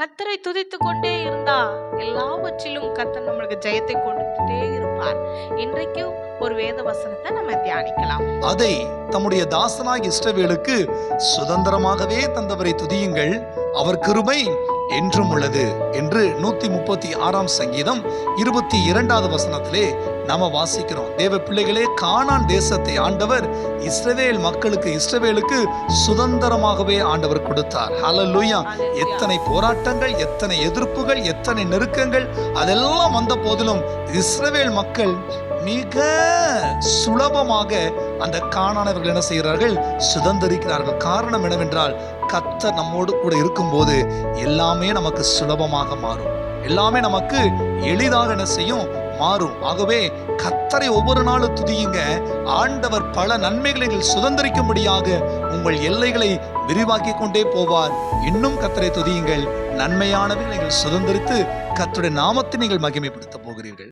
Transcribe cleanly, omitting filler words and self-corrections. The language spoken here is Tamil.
கர்த்தரை துதித்து கொண்டே இருந்தா எல்லாவற்றிலும் கர்த்தர் நம்மளுக்கு ஜெயத்தை கொண்டுட்டே இருப்பார். இன்றைக்கும் ஒரு வேத வசனத்தை நம்ம தியானிக்கலாம். அதை தம்முடைய தாசனாகிய இஸ்ரவேலுக்கு சுதந்திரமாகவே தந்தவரை துதியுங்கள், அவர் கிருபை என்றும் உள்ளது என்று 136 சங்கீதம் 22வது வசனத்திலே நாம வாசிக்கிறோம். தேவ பிள்ளைகளே, கானான் தேசத்தை ஆண்டவர் இஸ்ரவேலுக்கு சுதந்திரமாகவே ஆண்டவர் கொடுத்தார். ஹல்லேலூயா. எத்தனை போராட்டங்கள், எத்தனை எதிர்ப்புகள், எத்தனை நெருக்கங்கள் அதெல்லாம் வந்த போதிலும் இஸ்ரவேல் மக்கள் மிக சுலபமாக அந்த கானானவர்கள் என்ன செய்கிறார்கள்? சுதந்திரிக்கிறார்கள். காரணம் என்னவென்றால், கர்த்தர் நம்மோடு கூட இருக்கும்போது எல்லாமே நமக்கு சுலபமாக மாறும், எல்லாமே நமக்கு எளிதாக என்ன செய்யும்? மாறும். ஆகவே கர்த்தரை ஒவ்வொரு நாளும் துதியுங்க. ஆண்டவர் பல நன்மைகளை சுதந்திரிக்கும்படியாக உங்கள் எல்லைகளை விரிவாக்கி கொண்டே போவார். இன்னும் கர்த்தரை துதியுங்கள். நன்மையானவை நீங்கள் சுதந்திரித்து கர்த்தருடைய நாமத்தை நீங்கள் மகிமைப்படுத்த போகிறீர்கள்.